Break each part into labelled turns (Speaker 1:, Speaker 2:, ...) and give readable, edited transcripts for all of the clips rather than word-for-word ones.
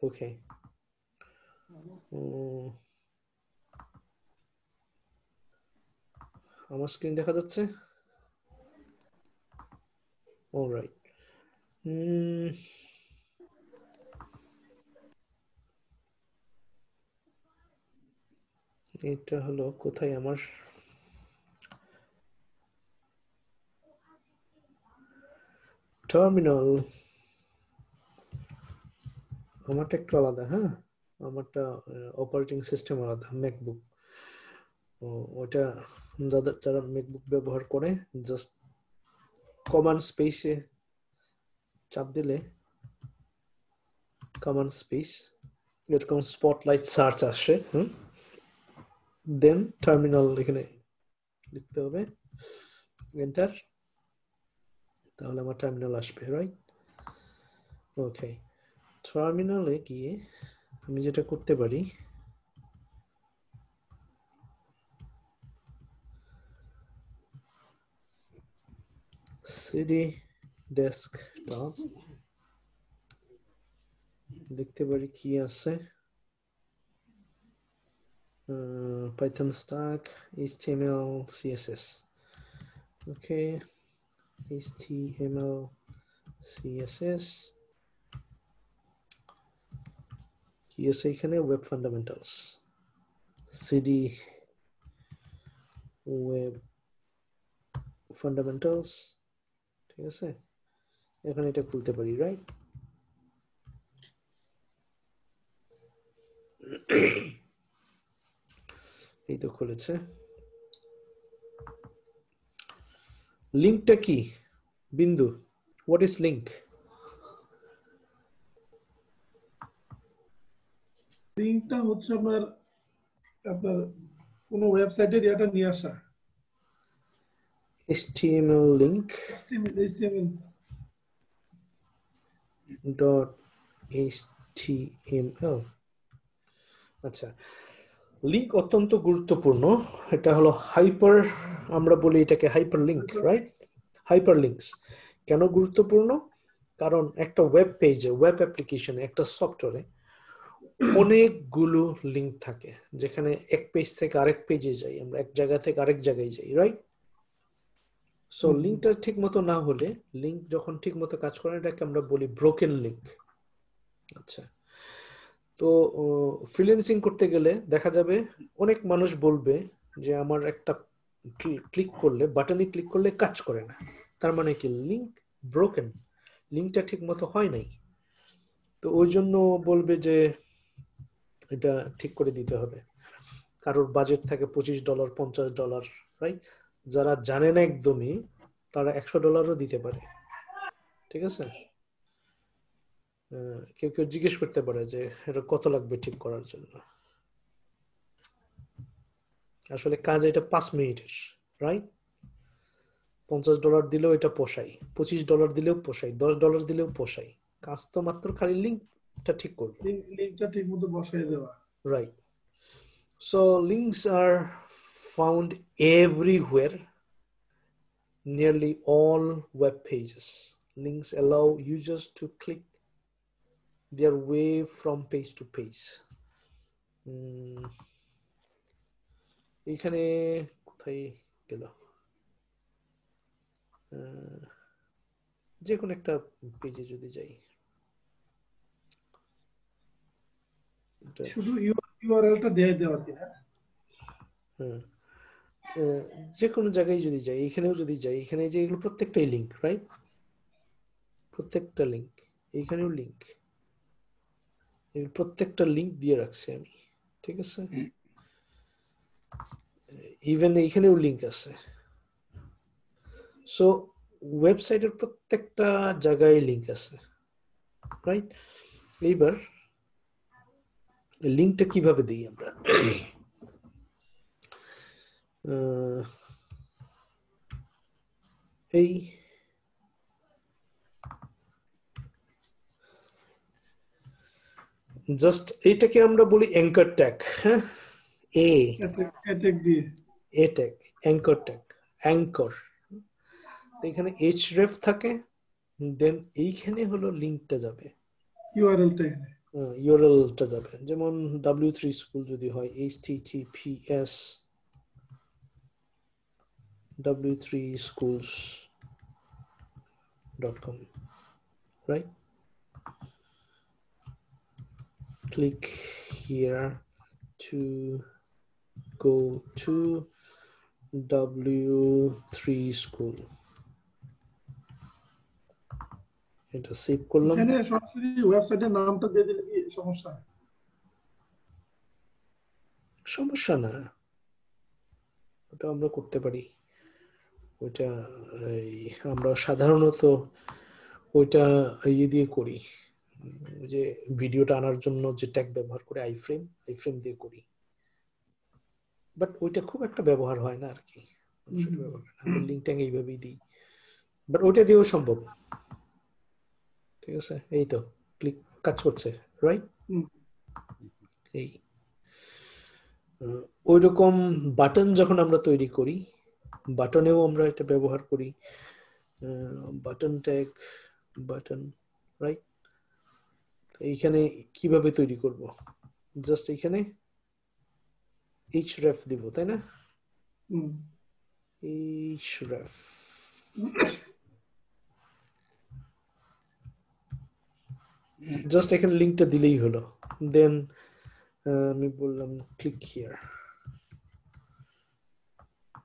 Speaker 1: ওকে, আমার স্ক্রিন দেখা যাচ্ছে? অলরাইট, এটা হলো কোথায় আমার টার্মিনাল। আমারটা একটু আলাদা, হ্যাঁ, আমারটা অপারেটিং সিস্টেম আলাদা, ম্যাকবুক। ওটা যারা ম্যাকবুক ব্যবহার করে জাস্ট কমান্ড স্পেসে চাপ দিলে কমান্ড স্পেস এরকম স্পটলাইট সার্চ আসে, দেন টার্মিনাল এখানে লিখতে হবে, এন্টার, তাহলে আমার টার্মিনাল আসবে, রাইট? ওকে, টার্মিনালে গিয়ে আমি যেটা করতে পারি, সিডি ডেস্কটপ দেখতে পারি কি আছে, Python stack, HTML, CSS. Okay, HTML, CSS. কি আছে এখানে? Web Fundamentals, CD Web Fundamentals, ঠিক আছে? এখানে এটা খুলতে পারি, রাইট? এই তো খুলেছে। লিঙ্কটা কি বিন্দু? What is link?
Speaker 2: লিঙ্কটা হচ্ছে আপনার কোনো ওয়েবসাইটে এটা নিয়ে আসা।
Speaker 1: HTML link dot HTML। আচ্ছা, লিঙ্ক অত্যন্ত গুরুত্বপূর্ণ। এটা হলো হাইপার, আমরা বলি এটাকে hyper link, right? Hyper links কেন গুরুত্বপূর্ণ? কারণ একটা ওয়েব পেজে, ওয়েব অ্যাপ্লিকেশনে, একটা সফটওয়্যারে অনেকগুলো লিঙ্ক থাকে, যেখানে এক পেজ থেকে আরেক পেজে যাই আমরা, এক জায়গা থেকে আরেক জায়গায় যাই, রাইট? সো লিঙ্কটা ঠিক মতো না হলে, লিঙ্ক যখন ঠিক মতো কাজ করে, এটাকে আমরা বলি ব্রোকেন লিঙ্ক। আচ্ছা, তো ফ্রিল্যান্সিং করতে গেলে দেখা যাবে অনেক মানুষ বলবে যে আমার একটা ক্লিক করলে, বাটনে ক্লিক করলে কাজ করে না, তার মানে কি? লিঙ্ক ব্রোকেন, লিঙ্কটা ঠিক মতো হয় নাই। তো ওই জন্য বলবে যে এটা ঠিক করে দিতে হবে। কারোর বাজেট থাকে $25, $50, রাইট? যারা জানে না একদমই, তারা $100 দিতে পারে, ঠিক আছে? কেউ কেউ জিজ্ঞেস করতে পারে যে এটা কত লাগবে ঠিক করার জন্য। আসলে কাজ এটা 5 মিনিটের, রাইট? $50 দিলেও এটা পোষায়, $25 দিলেও পোষায়, $10 দিলেও পোষায়। কাজ তো মাত্র খালি লিঙ্কটা ঠিক করবে,
Speaker 2: লিঙ্কটা ঠিক মতো বসায় দেওয়া,
Speaker 1: right? So links are found everywhere, nearly all web pages. Links allow users to click their way from page to page. এখানে কোথায় গেল? যে কোনো একটা পেজে যদি যাই,
Speaker 2: শুধু ইউআরএলটা দিয়ে দেওয়া কি?
Speaker 1: হ্যাঁ, যে কোনো জায়গায় যদি যাই, এখানেও যদি যাই, এখানে যে এগুলো প্রত্যেকটাই লিঙ্ক, রাইট? প্রত্যেকটা লিঙ্ক, এইখানেও লিঙ্ক, প্রত্যেকটা লিঙ্ক দিয়ে রাখছি আমি, ঠিক আছে? ইভেন এইখানেও লিঙ্ক আছে। সো ওয়েবসাইটের প্রত্যেকটা জায়গায় লিঙ্ক আছে, রাইট? এইবার লিঙ্কটা কিভাবে দিই আমরা? এই জাস্ট এইটাকে আমরা বলি অ্যাঙ্কার ট্যাগ, হ্যাঁ? এ ট্যাগ, অ্যাঙ্কার ট্যাগ, অ্যাঙ্কর। এখানে href থাকে, দেন এইখানে হলো লিঙ্কটা যাবে,
Speaker 2: ইউআরএলটা
Speaker 1: ইউআরএলটা যাবে, যেমন W3 স্কুল যদি হয় https w3schools.com, right? Click here to go to W3 school. এটা সেভ করলাম।
Speaker 2: এখানে সরাসরি ওয়েবসাইটের নামটা দিয়ে দিলে কি সমস্যা?
Speaker 1: সমস্যা না, ওটা আমরা করতে পারি। ওইটা আমরা সাধারণত ওইটা ইয়ে দিয়ে করি, যে ভিডিওটা আনার জন্য যে ট্যাগ ব্যবহার করে আইফ্রেম দিয়ে করি, বাট ওইটা খুব একটা ব্যবহার হয় না আর কি। আমরা লিঙ্ক ট্যাগ এইভাবেই দিই, বাট ওইটা দিয়েও সম্ভব। ঠিক আছে, এই তো ক্লিক কাজ করছে, রাইট? এই ওই রকম বাটন যখন আমরা তৈরি করি, বাটনেও আমরা এটা ব্যবহার করি, বাটন ট্যাগ, বাটন, রাইট? এইখানে কিভাবে তৈরি করব? জাস্ট এখানে href দিব, তাই না? href জাস্ট এখানে লিংকটা দিলেই হলো। দেন আমি বললাম ক্লিক হিয়ার,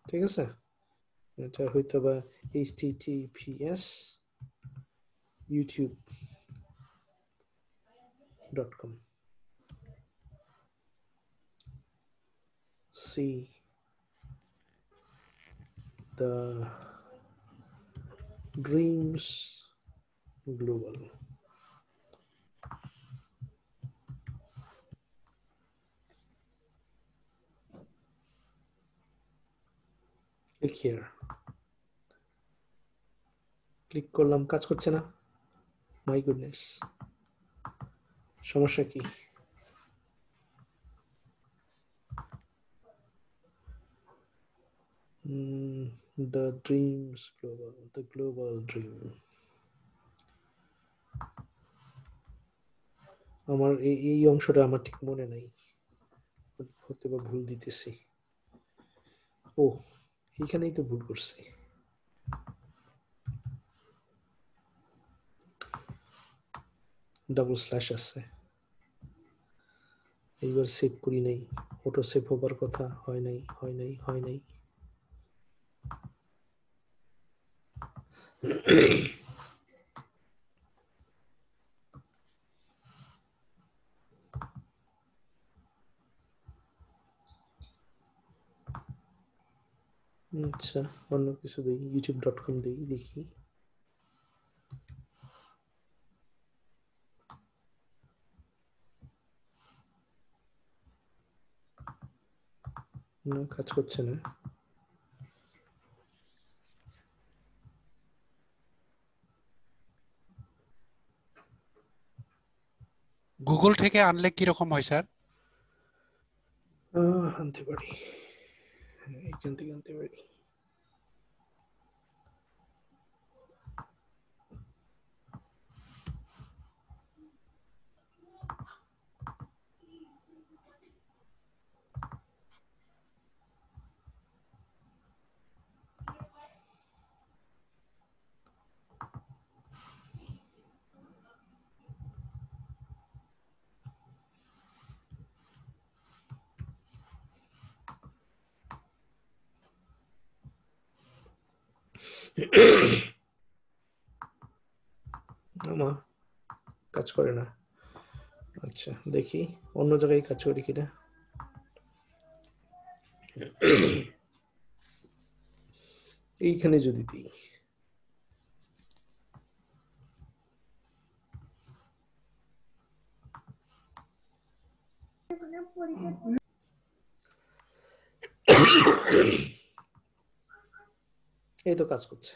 Speaker 1: ঠিক আছে? এটা হয়তো বা https youtube.com, see the dreams global. Click here. Click করলাম, কাজ করছে না। মাই গুডনেস, সমস্যা কি? The dreams global, the global dream. আমার এই অংশটা আমার ঠিক মনে নাই, হতে বা ভুল দিতেছি। ও, এইখানেই তো ভুল করছি। ডাবল স্ল্যাশ আছে, এইবার সেভ করি নাই, অটো সেভ হবার কথা, হয় নাই। আচ্ছা, অন্য কিছু দিই, youtube.com দিই, দেখি। না, কাজ করছে না।
Speaker 3: গুগল থেকে আনলে কিরকম হয় স্যার?
Speaker 1: আনতে পারি, এখান থেকে আনতে পারি। আমার কাজ করে না। আচ্ছা, দেখি অন্য জায়গায় কাজ করে কিনা। এইখানে যদি দিই, এই তো কাজ করছে।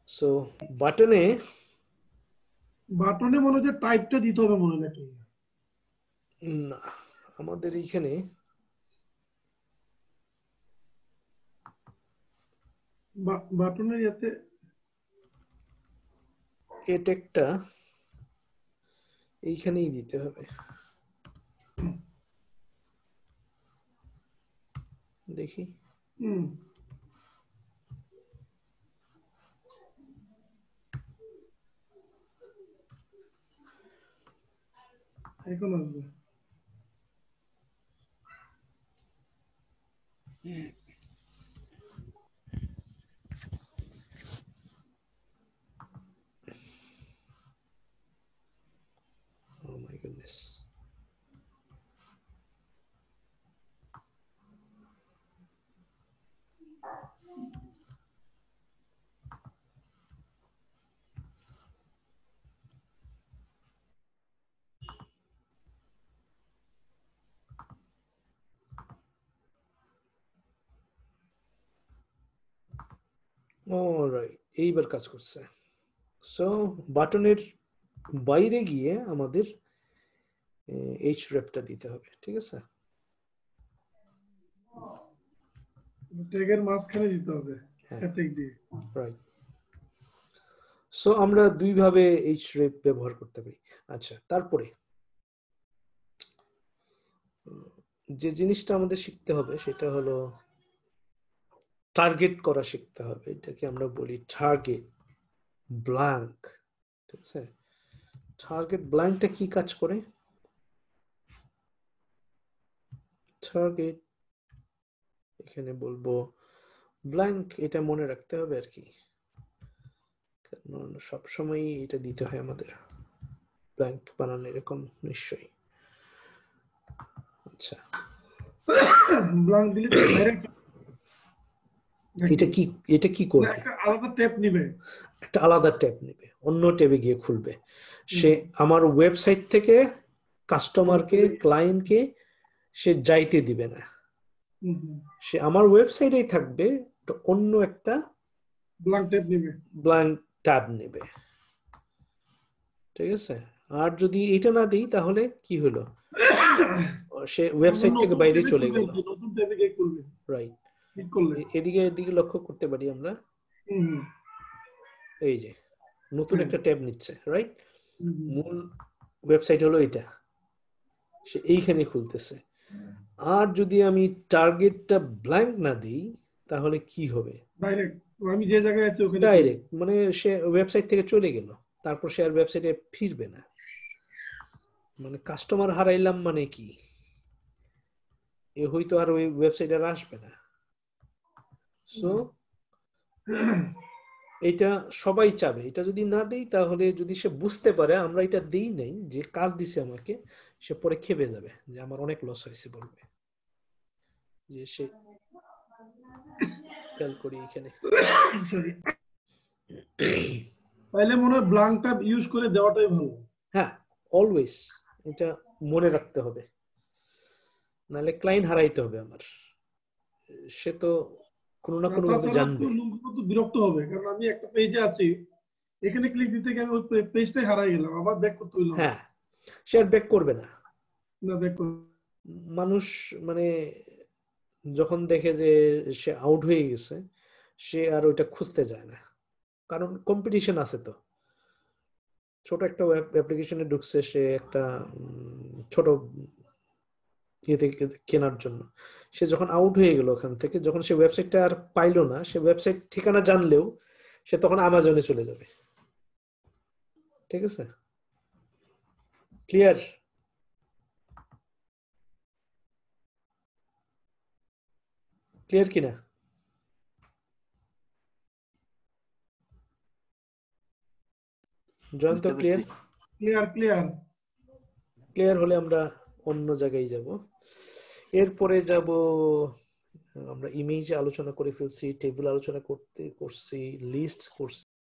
Speaker 1: সো বাটনে
Speaker 2: মনে হচ্ছে টাইপটা দিতে হবে মনে নাকি?
Speaker 1: না, আমাদের এইখানে
Speaker 2: বাটনের ইয়াতে
Speaker 1: এটা একটা এইখানেই দিতে হবে। দেখি
Speaker 2: হুম এখন আসবে।
Speaker 1: oh my goodness অলরাইট, এইবার কাজ করছে। সো বাটনের বাইরে গিয়ে আমাদের এইচ রেপটা দিতে হবে, ঠিক আছে?
Speaker 2: ট্যাগের মাঝখানে দিতে হবে
Speaker 1: হ্যাঁ,
Speaker 2: ট্যাগ দিয়ে।
Speaker 1: রাইট। সো আমরা দুইভাবে এইচ রেপ ব্যবহার করতে পারি। আচ্ছা, তারপরে যে জিনিসটা আমাদের শিখতে হবে সেটা হলো টার্গেট করা শিখতে হবে। এটাকে আমরা বলি টার্গেট ব্ল্যাঙ্ক, ঠিক আছে? টার্গেট ব্ল্যাঙ্কটা কি কাজ করে? টার্গেট এখানে বলবো ব্ল্যাঙ্ক, এটা মনে রাখতে হবে আর কি, কারণ সবসময় এটা দিতে হয় আমাদের, ব্ল্যাঙ্ক বানানো এরকম নিশ্চয়ই। আচ্ছা,
Speaker 2: ব্ল্যাঙ্ক দিলে ডাইরেক্ট
Speaker 1: এটা কি করবে?
Speaker 2: একটা আলাদা ট্যাব নিবে,
Speaker 1: একটা আলাদা ট্যাব নেবে, অন্য ট্যাবে গিয়ে খুলবে। সে আমার ওয়েবসাইট থেকে কাস্টমারকে, ক্লায়েন্টকে সে যাইতে দিবে না, সে আমার ওয়েবসাইটেই থাকবে, তো অন্য একটা
Speaker 2: ব্ল্যাঙ্ক ট্যাব নিবে,
Speaker 1: ব্ল্যাঙ্ক ট্যাব নেবে, ঠিক আছে? আর যদি এটা না দিই তাহলে কি হলো, সে ওয়েবসাইট থেকে বাইরে চলে গেল।
Speaker 2: নতুন ট্যাবে গিয়ে খুলবে,
Speaker 1: রাইট।
Speaker 2: ক্লিক করলে
Speaker 1: এদিকে লক্ষ্য করতে পারি আমরা, এই যে নতুন একটা ট্যাব নিচ্ছে, রাইট? মূল ওয়েবসাইট হলো এটা, সে এইখানে খুলতেছে। আর যদি আমি টার্গেটটা ব্ল্যাঙ্ক না দিই তাহলে কি হবে?
Speaker 2: ডাইরেক্ট আমি যে জায়গায় আছি ওখানে
Speaker 1: ডাইরেক্ট, মানে সে ওয়েবসাইট থেকে চলে গেল, তারপর সে আর ওয়েবসাইটে ফিরবে না। মানে কাস্টমার হারাইলাম মানে কি, এ হয়তো আর ওই ওয়েবসাইটে আর আসবে না। সো এটা সবাই চাবে, এটা যদি না দেই তাহলে, যদি সে বুঝতে পারে আমরা এটা দেই নাই, যে কাজ দিছে আমাকে, সে পরে খেপে যাবে যে আমার অনেক লস হয়েছে, বলবে যে সে খেয়াল করি এখানে।
Speaker 2: সরি, তাইলে মনে হয় ব্ল্যাঙ্ক ট্যাব ইউজ করে দেওয়াটাই ভালো।
Speaker 1: হ্যাঁ, অলওয়েজ এটা মনে রাখতে হবে, নাহলে ক্লায়েন্ট হারাইতে হবে আমার, সে তো কোনো না কোনো ভাবে জানবে।
Speaker 2: বিরক্ত হবে, কারণ আমি একটা পেজে আছি, এখানে ক্লিক দিতে গিয়ে আমি ওই পেজটাই হারাই গেলাম, আবার ব্যাক করতে হইলো।
Speaker 1: হ্যাঁ, সে আর ব্যাক করবে না।
Speaker 2: না ব্যাক করবে,
Speaker 1: মানুষ মানে যখন দেখে যে সে আউট হয়ে গেছে, সে আর ওইটা খুঁজতে যায় না, কারণ কম্পিটিশন আছে। তো ছোট একটা ওয়েব অ্যাপ্লিকেশনে ঢুকছে সে একটা ছোট ইয়ে থেকে কেনার জন্য, সে যখন আউট হয়ে গেল ওখান থেকে, যখন সে ওয়েবসাইটটা আর পাইলো না, সে ওয়েবসাইট ঠিকানা জানলেও সে তখন অ্যামাজনে চলে যাবে, ঠিক আছে? ক্লিয়ার? ক্লিয়ার কিনা? Jayanta, clear?
Speaker 2: Clear clear.
Speaker 1: Clear হলে আমরা অন্য জায়গায় যাব। এরপরে যাব, আমরা ইমেজ আলোচনা করে ফেলছি, টেবিল আলোচনা করছি, লিস্ট করছি।